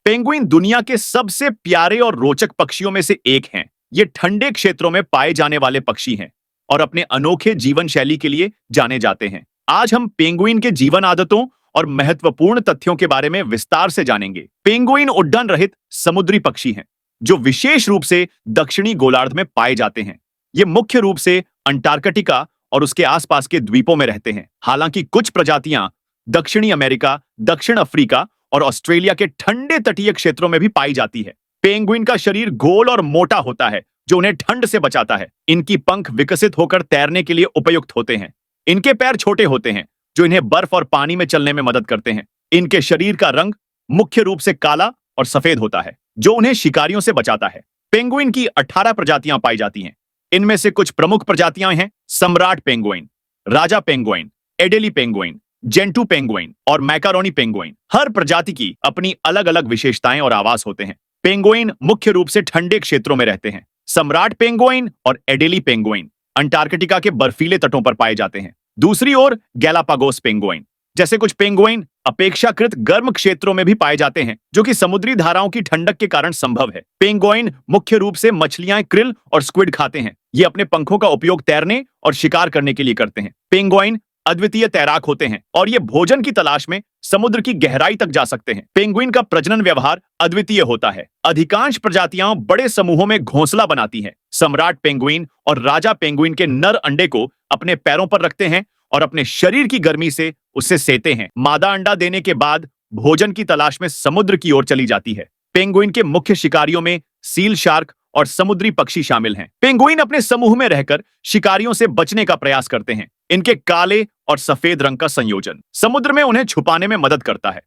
Penguin दुनिया के सबसे प्यारे और रोचक पक्षियों में से एक हैं। ये ठंडे क्षेत्रों में पाए जाने वाले पक्षी हैं और अपने अनोखे जीवन शैली के लिए जाने जाते हैं। आज हम पेंगुइन के जीवन आदतों और महत्वपूर्ण तथ्यों के बारे में विस्तार से जानेंगे। पेंगुइन उड्डयन रहित समुद्री पक्षी हैं, जो विशेष रूप से दक्षिणी गोलार्ध में पाए जाते हैं। ये मुख्य रूप से अंटार्कटिका और उसके आसपास के द्वीपों में रहते हैं। हालांकि कुछ प्रजातियां दक्षिणी अमेरिका, दक्षिण अफ्रीका और ऑस्ट्रेलिया के ठंडे तटीय क्षेत्रों में भी पाई जाती है। पेंगुइन का शरीर गोल और मोटा होता है, जो उन्हें ठंड से बचाता है। इनकी पंख विकसित होकर तैरने के लिए उपयुक्त होते हैं। इनके पैर छोटे होते हैं, जो इन्हें बर्फ और पानी में चलने में मदद करते हैं। इनके शरीर का रंग मुख्य रूप से काला और सफेद होता है, जो उन्हें शिकारियों से बचाता है। पेंगुइन की 18 प्रजातियां पाई जाती हैं। इनमें से कुछ प्रमुख प्रजातियां हैं: सम्राट पेंगुइन, राजा पेंगुइन, एडेली पेंगुइन, जेंटू पेंगुइन और मैकारोनी पेंगुइन। हर प्रजाति की अपनी अलग अलग विशेषताएं और आवास होते हैं। पेंगुइन मुख्य रूप से ठंडे क्षेत्रों में रहते हैं। सम्राट पेंगुइन और एडेली पेंगुइन अंटार्कटिका के बर्फीले तटों पर पाए जाते हैं। दूसरी ओर गैलापागोस पेंगुइन जैसे कुछ पेंगुइन अपेक्षाकृत गर्म क्षेत्रों में भी पाए जाते हैं, जो कि समुद्री धाराओं की ठंडक के कारण संभव है। पेंगुइन मुख्य रूप से मछलियां, क्रिल और स्क्विड खाते हैं। ये अपने पंखों का उपयोग तैरने और शिकार करने के लिए करते हैं। पेंगुइन अद्वितीय तैराक होते हैं और ये भोजन की तलाश में समुद्र की गहराई तक जा सकते हैं। पेंगुइन का प्रजनन व्यवहार अद्वितीय होता है। अधिकांश प्रजातियां बड़े समूहों में घोंसला बनाती हैं। सम्राट पेंगुइन और राजा पेंगुइन के नर अंडे को अपने पैरों पर रखते हैं और अपने शरीर की गर्मी से उसे सेते हैं। मादा अंडा देने के बाद भोजन की तलाश में समुद्र की ओर चली जाती है। पेंगुइन के मुख्य शिकारियों में सील शार्क और समुद्री पक्षी शामिल हैं। पेंगुइन अपने समूह में रहकर शिकारियों से बचने का प्रयास करते हैं। इनके काले और सफेद रंग का संयोजन समुद्र में उन्हें छुपाने में मदद करता है।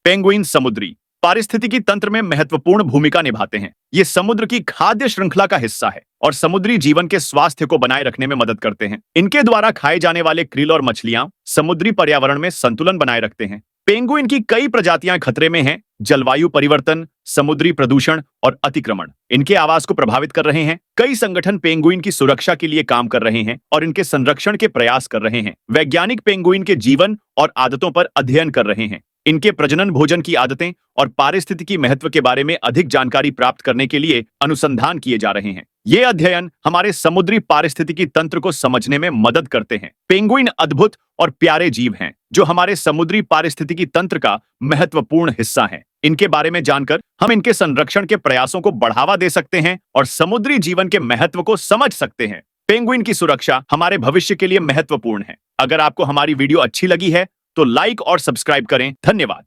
पेंगुइन समुद्री पारिस्थितिकी तंत्र में महत्वपूर्ण भूमिका निभाते हैं। ये समुद्र की खाद्य श्रृंखला का हिस्सा है और समुद्री जीवन के स्वास्थ्य को बनाए रखने में मदद करते हैं। इनके द्वारा खाए जाने वाले क्रिल और मछलियां समुद्री पर्यावरण में संतुलन बनाए रखते हैं। पेंगुइन की कई प्रजातियां खतरे में हैं। जलवायु परिवर्तन, समुद्री प्रदूषण और अतिक्रमण इनके आवास को प्रभावित कर रहे हैं। कई संगठन पेंगुइन की सुरक्षा के लिए काम कर रहे हैं और इनके संरक्षण के प्रयास कर रहे हैं। वैज्ञानिक पेंगुइन के जीवन और आदतों पर अध्ययन कर रहे हैं। इनके प्रजनन, भोजन की आदतें और पारिस्थितिकी महत्व के बारे में अधिक जानकारी प्राप्त करने के लिए अनुसंधान किए जा रहे हैं। ये अध्ययन हमारे समुद्री पारिस्थितिकी तंत्र को समझने में मदद करते हैं। पेंगुइन अद्भुत और प्यारे जीव हैं, जो हमारे समुद्री पारिस्थितिकी तंत्र का महत्वपूर्ण हिस्सा हैं। इनके बारे में जानकर हम इनके संरक्षण के प्रयासों को बढ़ावा दे सकते हैं और समुद्री जीवन के महत्व को समझ सकते हैं। पेंगुइन की सुरक्षा हमारे भविष्य के लिए महत्वपूर्ण है। अगर आपको हमारी वीडियो अच्छी लगी है तो लाइक और सब्सक्राइब करें। धन्यवाद।